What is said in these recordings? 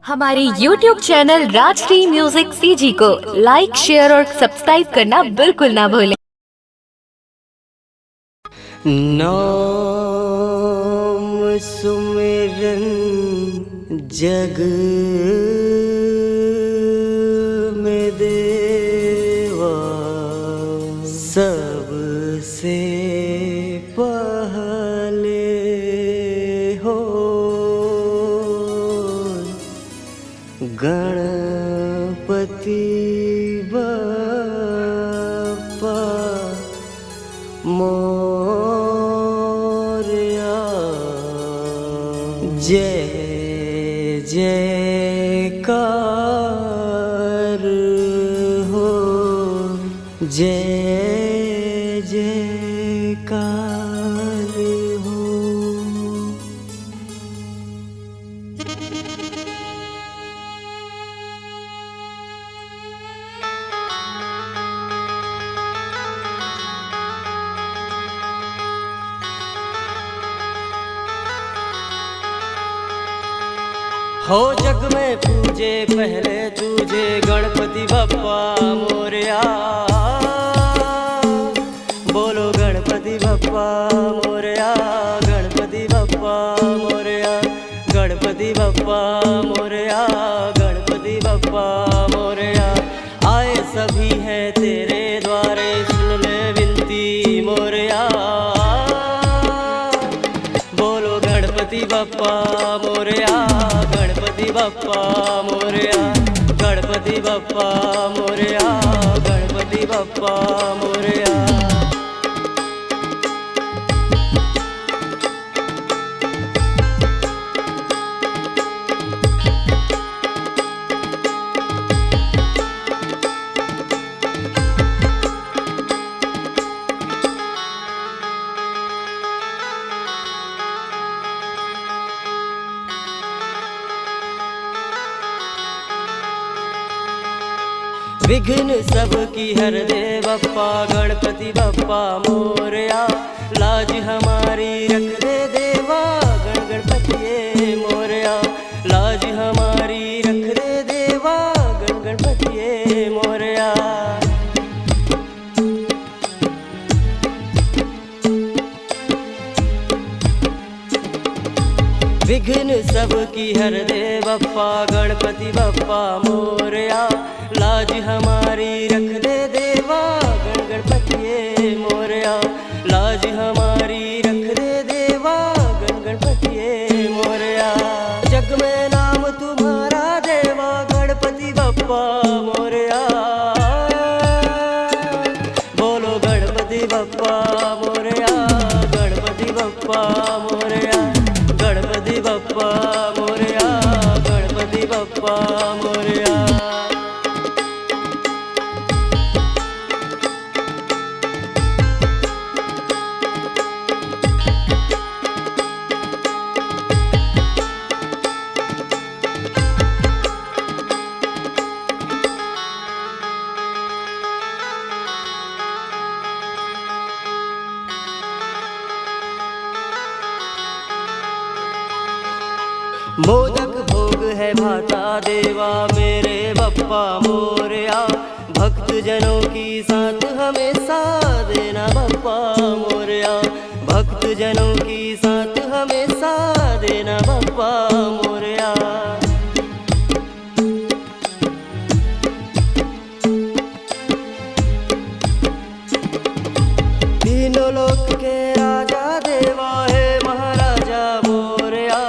हमारे YouTube channel Rajshri music CG को like, share और सब्सक्राइब करना बिल्कुल ना भूलें। नाम सुमिरन जग में देवा सबसे पहले हो गणपति बप्पा मोरया। जय जयकार हो, जय जयकार हो। हो जग में पूजे पहले तुझे गणपति बप्पा मोरया। बोलो गणपति बप्पा मोरया, गणपति बप्पा मोरया, गणपति बप्पा मोरया, गणपति बप्पा मोरया। आए सभी हैं तेरे द्वारे, सुन ले विनती मोरया। बोलो गणपति बप्पा मोरया, गणपति बप्पा मोरया, गणपति बप्पा मोरया, गणपति बप्पा मोरया। विघ्न सब की हर दे बप्पा, गणपति बप्पा मोरया। लाज हमारी रख दे देवा, गण गणपतिये मोरया। लाज हमारी रख दे देवा, गण गणपतिये मोरया। विघ्न सब की हर दे बप्पा, गणपति बप्पा मोरया। लाज हमारी रख दे देवा, गण गणपतिये मोरया। लाज हमारी रख दे देवा, गण गणपतिये मोरया। जग में नाम तुम्हारा देवा, गणपति बप्पा मोरया। बोलो गणपति बप्पा मोरया, गणपति बप्पा मोरया, गणपति बप्पा मोरया, गणपति बप्पा मोरया। मोदक भोग है भाता देवा, मेरे बप्पा मोरया। भक्त जनों की साथ हमेशा देना बप्पा मोरया। भक्त जनों की साथ हमेशा देना बप्पा मोरया। तीनों लोक के राजा देवा है महाराजा मोरया।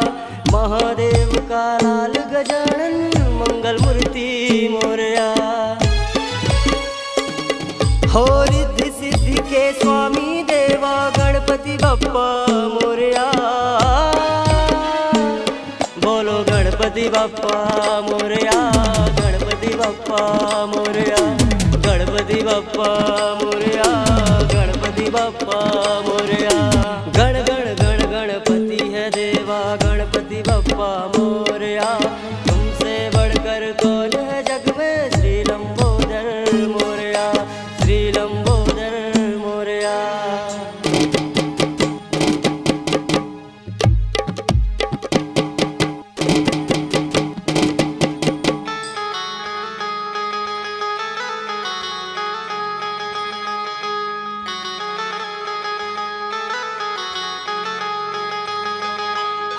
महादेव का लाल गजानन मंगल मूर्ति मोरया। हो रिद्धि सिद्धि के स्वामी देवा, गणपति बप्पा मोरया। बोलो गणपति बप्पा मोरया, गणपति बप्पा मोरया, गणपति बप्पा मोरया, गणपति बप्पा मोरया। गण गण गण गणपति है देवा, गणपति बप्पा मोरया। तुमसे बढ़कर कौन है जग में, श्री लंबोदर मोरया, श्री लंबोदर मोरया।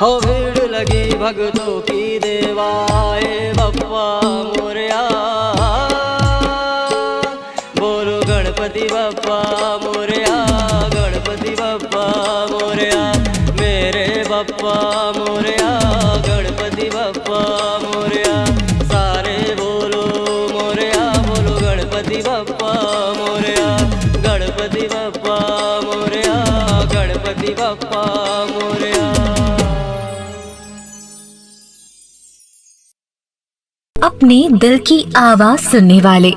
हो भीड़ लगी भक्तों की देवाए बप्पा मोरया, बोलो गणपति बप्पा मोरया, गणपति बप्पा मोरया, मेरे बप्पा मोरया, गणपति बप्पा मोरया, सारे बोलो मोरया, बोलो गणपति बप्पा मोरया, गणपति बप्पा मोरया, गणपति बप्पा मोरया। अपने दिल की आवाज सुनने वाले,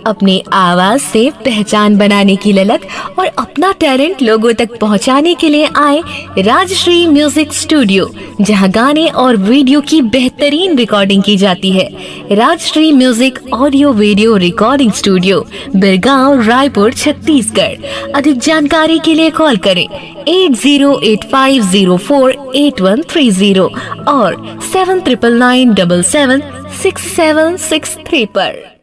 अपने आवाज से पहचान बनाने की ललक और अपना टैलेंट लोगों तक पहुंचाने के लिए आए राजश्री म्यूजिक स्टूडियो, जहां गाने और वीडियो की बेहतरीन रिकॉर्डिंग की जाती है। Rajshri music audio video recording studio, Birgaon, Raipur, Chhattisgarh. अधिक जानकारी के लिए कॉल करें 8085048130 और 7999776763 पर।